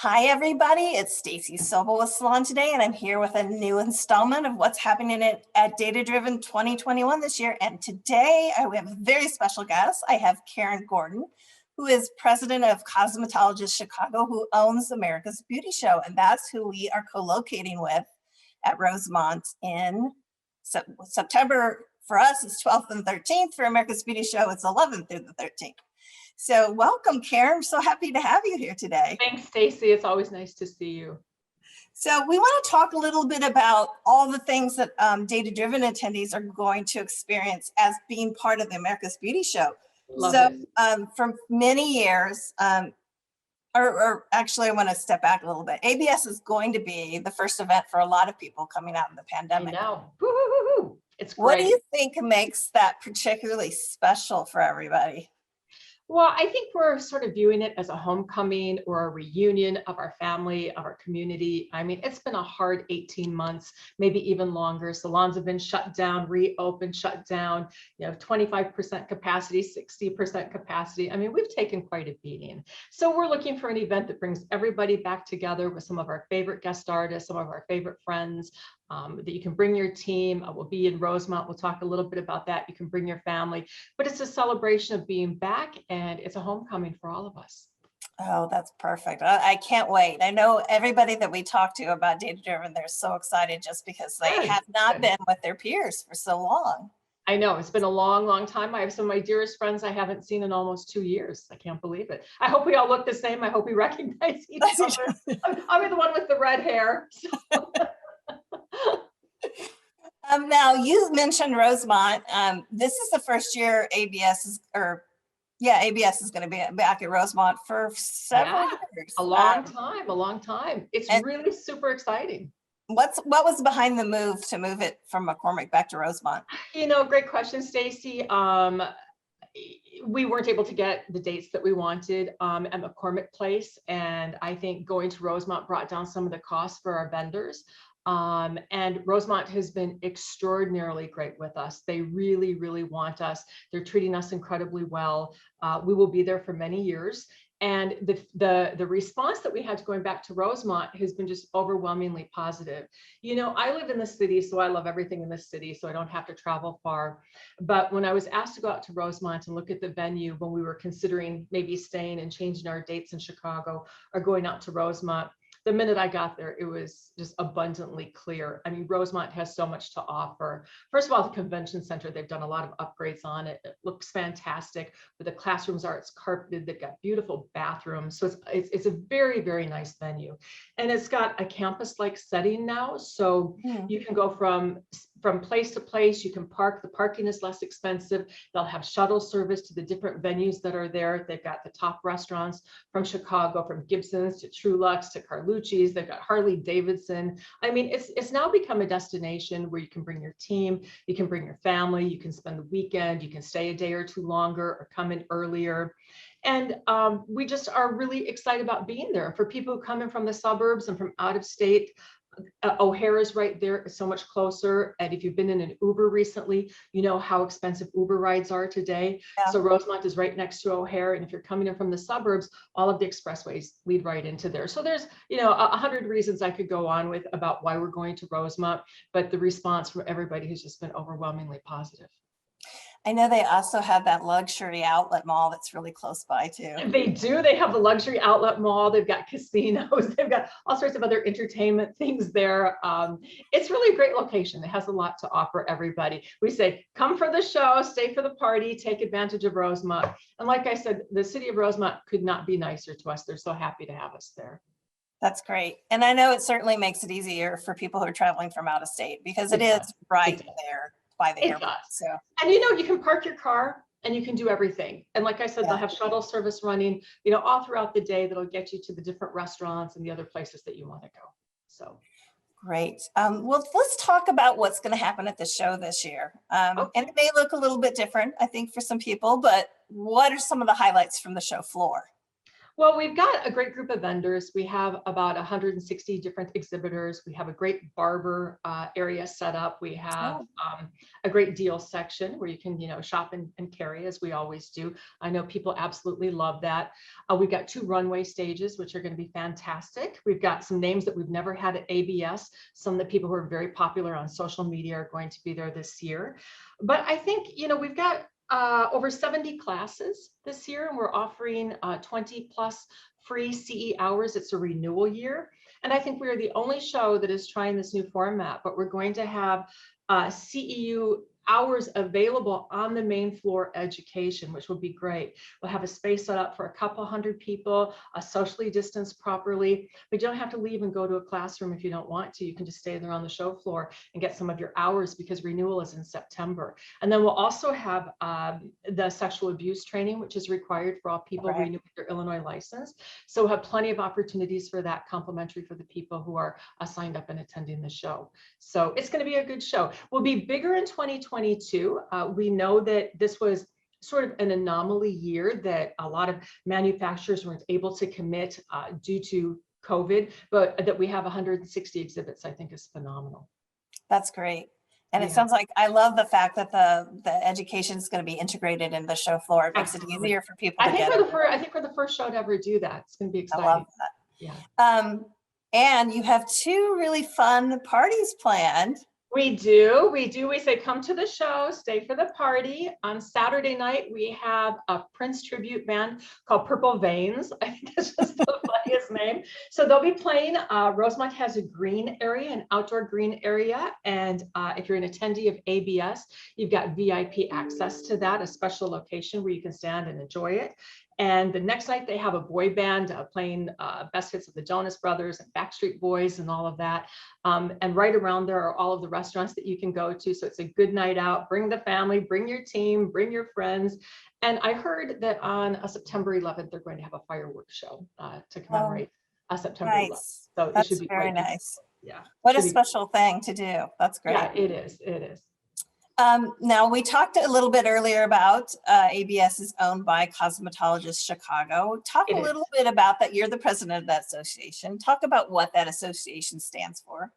Hi, everybody. It's Stacey Soble with Salon Today, and I'm here with a new installment of what's happening at DataDriven 2021 this year. And today we have a very special guest. I have Karen Gordon, who is president of Cosmetologists Chicago, who owns America's Beauty Show. And that's who we are co-locating with at Rosemont in September. For us, it's 12th and 13th. For America's Beauty Show, it's 11th through the 13th. So welcome, Karen. I'm so happy to have you here today. Thanks, Stacey. It's always nice to see you. So we want to talk a little bit about all the things that data-driven attendees are going to experience as being part of the America's Beauty Show. For many years, or actually I want to step back a little bit. ABS is going to be the first event for a lot of people coming out of the pandemic. I know. Woo-hoo-hoo-hoo. It's great. What do you think makes that particularly special for everybody? Well, I think we're sort of viewing it as a homecoming or a reunion of our family, of our community. I mean, it's been a hard 18 months, maybe even longer. Salons have been shut down, reopened, shut down, 25% capacity, 60% capacity. I mean, we've taken quite a beating. So we're looking for an event that brings everybody back together with some of our favorite guest artists, some of our favorite friends, that you can bring your team. We'll be in Rosemont. We'll talk a little bit about that. You can bring your family, but it's a celebration of being back and it's a homecoming for all of us. Oh, that's perfect. I can't wait. I know everybody that we talk to about data-driven, they're so excited just because they have not been with their peers for so long. I know it's been a long, long time. I have some of my dearest friends I haven't seen in almost 2 years. I can't believe it. I hope we all look the same. I hope we recognize each other. I'll be the one with the red hair. So. Now you mentioned Rosemont. This is the first year ABS is going to be back at Rosemont for several years. A long time. It's really super exciting. What was behind the move to move it from McCormick back to Rosemont? Great question, Stacey. We weren't able to get the dates that we wanted at McCormick Place, and I think going to Rosemont brought down some of the costs for our vendors. And Rosemont has been extraordinarily great with us. They really, really want us. They're treating us incredibly well. We will be there for many years. And the response that we had to going back to Rosemont has been just overwhelmingly positive. I live in the city, so I love everything in the city, so I don't have to travel far. But when I was asked to go out to Rosemont and look at the venue, when we were considering maybe staying and changing our dates in Chicago or going out to Rosemont, the minute I got there, it was just abundantly clear. I mean, Rosemont has so much to offer. First of all, the convention center, they've done a lot of upgrades on it. It looks fantastic. Where the classrooms are, it's carpeted. They've got beautiful bathrooms. So it's a very, very nice venue. And it's got a campus-like setting now. So you can go from place to place. You can park. The parking is less expensive. They'll have shuttle service to the different venues that are there. They've got the top restaurants from Chicago, from Gibson's to Truluck's to Carlucci's. They've got Harley Davidson. I mean, it's now become a destination where you can bring your team, you can bring your family, you can spend the weekend, you can stay a day or two longer or come in earlier. And we just are really excited about being there. For people who come in from the suburbs and from out of state, O'Hare is right there. It's so much closer. And if you've been in an Uber recently, you know how expensive Uber rides are today. Yeah. So Rosemont is right next to O'Hare. And if you're coming in from the suburbs, all of the expressways lead right into there. So there's, 100 reasons I could go on with about why we're going to Rosemont, but the response from everybody has just been overwhelmingly positive. I know they also have that luxury outlet mall that's really close by too. They do. They have the luxury outlet mall. They've got casinos. They've got all sorts of other entertainment things there. It's really a great location. It has a lot to offer everybody. We say, come for the show, stay for the party, take advantage of Rosemont. And like I said, the city of Rosemont could not be nicer to us. They're so happy to have us there. That's great. And I know it certainly makes it easier for people who are traveling from out of state because it is right there by the airport. So, and you can park your car and you can do everything. And like I said, they'll have shuttle service running, all throughout the day that'll get you to the different restaurants and the other places that you want to go. So great. Well, let's talk about what's going to happen at the show this year. And it may look a little bit different, I think, for some people, but what are some of the highlights from the show floor? Well, we've got a great group of vendors. We have about 160 different exhibitors. We have a great barber area set up. We have a great deal section where you can, shop and carry, as we always do. I know people absolutely love that. We've got 2 runway stages, which are going to be fantastic. We've got some names that we've never had at ABS. Some of the people who are very popular on social media are going to be there this year. But I think, we've got over 70 classes this year, and we're offering 20 plus free CE hours. It's a renewal year. And I think we are the only show that is trying this new format, but we're going to have CEU hours available on the main floor education, which will be great. We'll have a space set up for a couple hundred people, socially distanced properly, but you don't have to leave and go to a classroom if you don't want to. You can just stay there on the show floor and get some of your hours, because renewal is in September. And then we'll also have the sexual abuse training, which is required for all people renewing their Illinois license. So we'll have plenty of opportunities for that, complimentary for the people who are signed up and attending the show. So it's going to be a good show. We'll be bigger in 2022. We know that this was sort of an anomaly year, that a lot of manufacturers weren't able to commit due to COVID, but that we have 160 exhibits, I think, is phenomenal. That's great. And it sounds like, I love the fact that the education is going to be integrated in the show floor. It makes it easier for people to get it. I think we're the first show to ever do that. It's going to be exciting. I love that. Yeah. And you have 2 really fun parties planned. We do. We say, come to the show, stay for the party. On Saturday night, we have a Prince tribute band called Purple Veins. I think that's just the funniest name. So they'll be playing. Rosemont has a green area, an outdoor green area. And if you're an attendee of ABS, you've got VIP access to that, a special location where you can stand and enjoy it. And the next night they have a boy band playing best hits of the Jonas Brothers and Backstreet Boys and all of that. And right around there are all of the restaurants that you can go to. So it's a good night out. Bring the family, bring your team, bring your friends. And I heard that on September 11th, they're going to have a fireworks show to commemorate September 11th. So That's it should be very nice. Yeah. What a special thing to do. That's great. Yeah, it is. It is. Now, we talked a little bit earlier about ABS is owned by Cosmetologists Chicago. Talk a little bit about that. You're the president of that association. Talk about what that association stands for.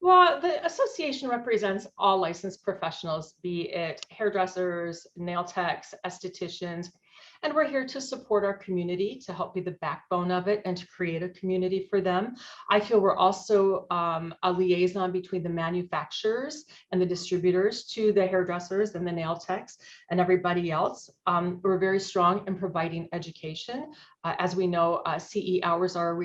Well, the association represents all licensed professionals, be it hairdressers, nail techs, estheticians, and we're here to support our community, to help be the backbone of it and to create a community for them. I feel we're also a liaison between the manufacturers and the distributors to the hairdressers and the nail techs and everybody else. We're very strong in providing education. As we know, CE hours are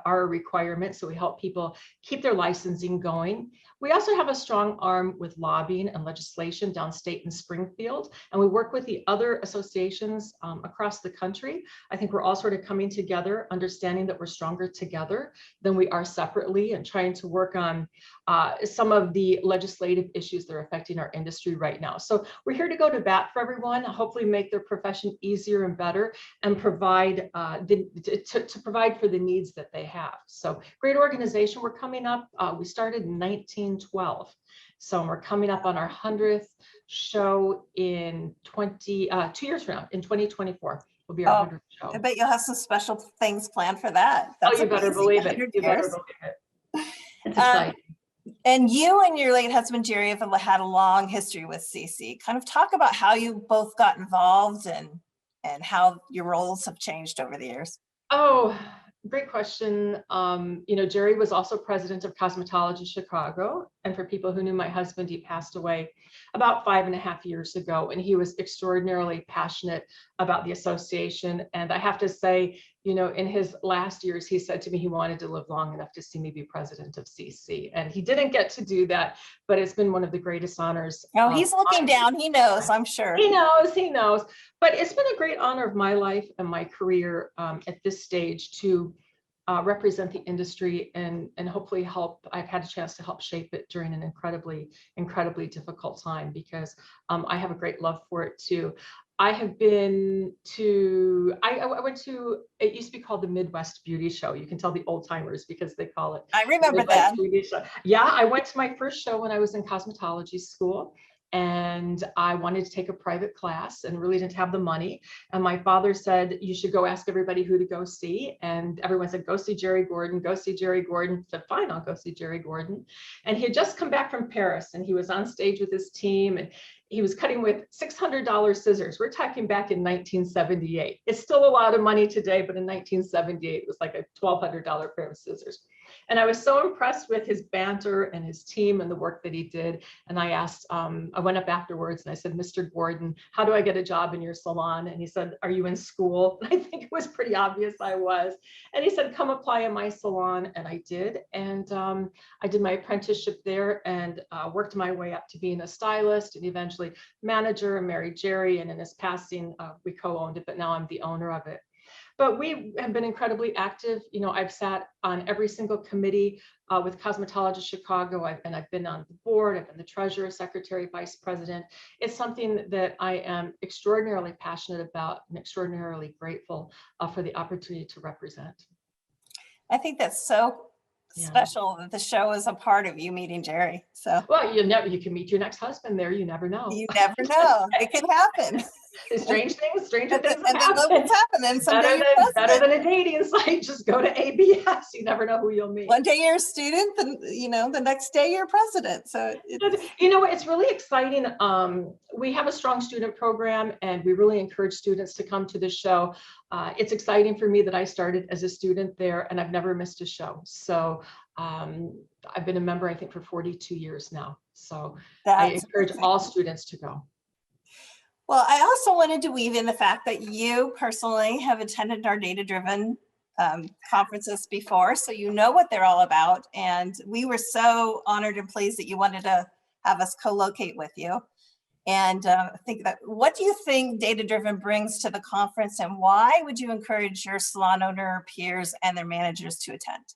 a requirement, so we help people keep their licensing going. We also have a strong arm with lobbying and legislation downstate in Springfield, and we work with the other associations across the country. I think we're all sort of coming together, understanding that we're stronger together than we are separately, and trying to work on some of the legislative issues that are affecting our industry right now. So we're here to go to bat for everyone, hopefully make their profession easier and better, and provide to provide for the needs that they have. So great organization. We're coming up, we started in 1912. So we're coming up on our 100th show in 2 years from now, in 2024. Will be our 100th show. I bet you'll have some special things planned for that. That's you better believe it. You better believe it. It's exciting. And you and your late husband, Jerry, have had a long history with CC. Kind of talk about how you both got involved and how your roles have changed over the years. Oh, great question. Jerry was also president of Cosmetologists Chicago. And for people who knew my husband, he passed away about 5.5 years ago. And he was extraordinarily passionate about the association. And I have to say, in his last years, he said to me he wanted to live long enough to see me be president of CC. And he didn't get to do that, but it's been one of the greatest honors. Oh, he's looking down. He knows, I'm sure. He knows. But it's been a great honor of my life and my career at this stage to represent the industry and hopefully help. I've had a chance to help shape it during an incredibly difficult time, because I have a great love for it too. I have been to, I went to, it used to be called the Midwest Beauty Show. You can tell the old timers because they call it. I remember that. Yeah, I went to my first show when I was in cosmetology school. and I wanted to take a private class and really didn't have the money. And my father said, you should go ask everybody who to go see. And everyone said, go see Jerry Gordon, go see Jerry Gordon. I said, fine, I'll go see Jerry Gordon. And he had just come back from Paris and he was on stage with his team and he was cutting with $600 scissors. We're talking back in 1978. It's still a lot of money today, but in 1978, it was like a $1,200 pair of scissors. And I was so impressed with his banter and his team and the work that he did. And I asked, I went up afterwards and I said, Mr. Gordon, how do I get a job in your salon? And he said, are you in school? And I think it was pretty obvious I was. And he said, come apply in my salon. And I did. And I did my apprenticeship there and worked my way up to being a stylist and eventually manager, and married Jerry. And in his passing, we co-owned it, but now I'm the owner of it. But we have been incredibly active. You know, I've sat on every single committee with Cosmetologists Chicago. I've been on the board. I've been the treasurer, secretary, vice president. It's something that I am extraordinarily passionate about and extraordinarily grateful for the opportunity to represent. I think that's so special that the show is a part of you meeting Jerry. So well, you can meet your next husband there. You never know. You never know. It can happen. Stranger things And happen. then look what's happening. Better than a dating site. Just go to ABS. You never know who you'll meet. One day you're a student, and the next day you're president. So it's really exciting. We have a strong student program, and we really encourage students to come to the show. It's exciting for me that I started as a student there, and I've never missed a show. So I've been a member, I think, for 42 years now. So I encourage all students to go. Well, I also wanted to weave in the fact that you personally have attended our data-driven conferences before, so you know what they're all about. And we were so honored and pleased that you wanted to have us co-locate with you. And what do you think data-driven brings to the conference, and why would you encourage your salon owner peers and their managers to attend?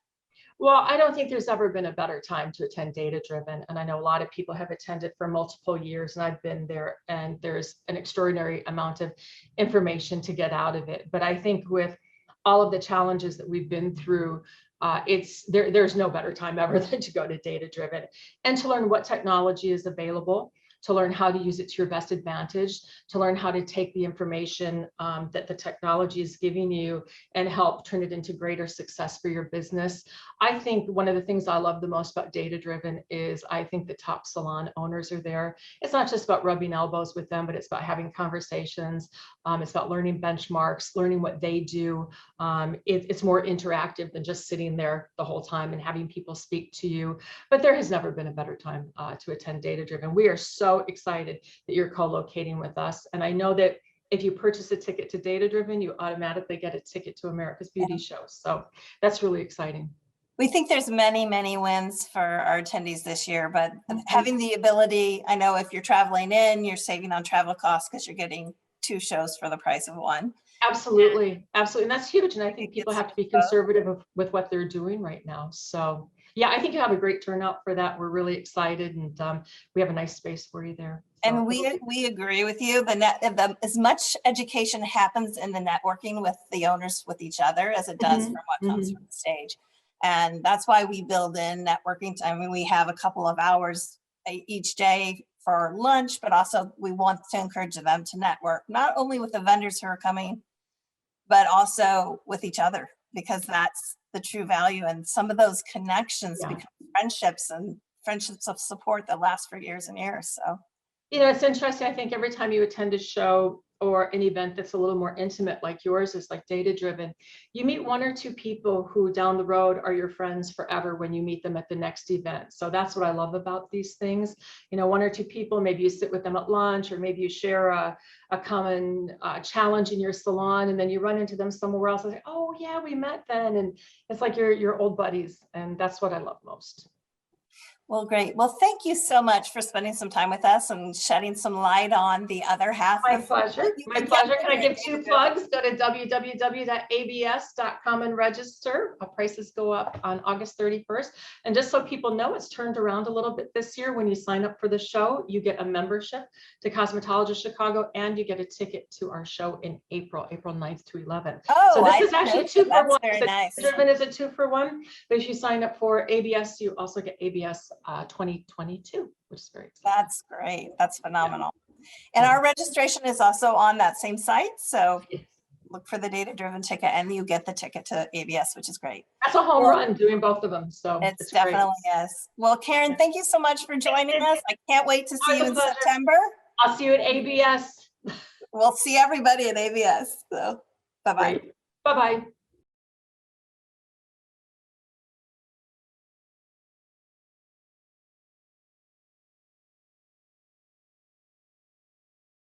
Well, I don't think there's ever been a better time to attend data-driven. And I know a lot of people have attended for multiple years, and I've been there, and there's an extraordinary amount of information to get out of it. But I think with all of the challenges that we've been through, there's no better time ever than to go to data-driven and to learn what technology is available, to learn how to use it to your best advantage, to learn how to take the information that the technology is giving you and help turn it into greater success for your business. I think one of the things I love the most about data-driven is I think the top salon owners are there. It's not just about rubbing elbows with them, but it's about having conversations. It's about learning benchmarks, learning what they do. It's more interactive than just sitting there the whole time and having people speak to you. But there has never been a better time to attend data-driven. We are so excited that you're co-locating with us. And I know that if you purchase a ticket to data-driven, you automatically get a ticket to America's Beauty Show. So that's really exciting. We think there's many, many wins for our attendees this year, but having the ability, I know if you're traveling in, you're saving on travel costs because you're getting 2 shows for the price of 1. Absolutely. Absolutely. And that's huge. And I think people have to be conservative with what they're doing right now. So yeah, I think you have a great turnout for that. We're really excited, and we have a nice space for you there. So. And we agree with you. As much education happens in the networking with the owners with each other as it does from what comes from the stage. And that's why we build in networking time. I mean, we have a couple of hours each day for lunch, but also we want to encourage them to network, not only with the vendors who are coming, but also with each other, because that's the true value. And some of those connections become friendships, and friendships of support that last for years and years. So, it's interesting. I think every time you attend a show or an event that's a little more intimate like yours is, like data-driven, you meet 1 or 2 people who down the road are your friends forever when you meet them at the next event. So that's what I love about these things. 1 or 2 people, maybe you sit with them at lunch, or maybe you share a common challenge in your salon, and then you run into them somewhere else and say, oh yeah, we met then. And it's like your old buddies. And that's what I love most. Well, great. Well, thank you so much for spending some time with us and shedding some light on the other half. My pleasure. My pleasure. Can I give 2 plugs? Go to www.abs.com and register. Prices go up on August 31st. And just so people know, it's turned around a little bit this year. When you sign up for the show, you get a membership to Cosmetologists Chicago, and you get a ticket to our show in April 9th to 11th. Oh, so this is actually 2 for 1. Very nice. Driven is a 2 for 1. But if you sign up for ABS, you also get ABS 2022, which is very exciting. That's great. That's phenomenal. And our registration is also on that same site. So Yes. look for the data-driven ticket and you get the ticket to ABS, which is great. That's a home run doing both of them. So It's great. definitely is. Well, Karen, thank you so much for joining us. I can't wait to see you in pleasure. September. I'll see you at ABS. We'll see everybody at ABS. So bye-bye. Bye-bye.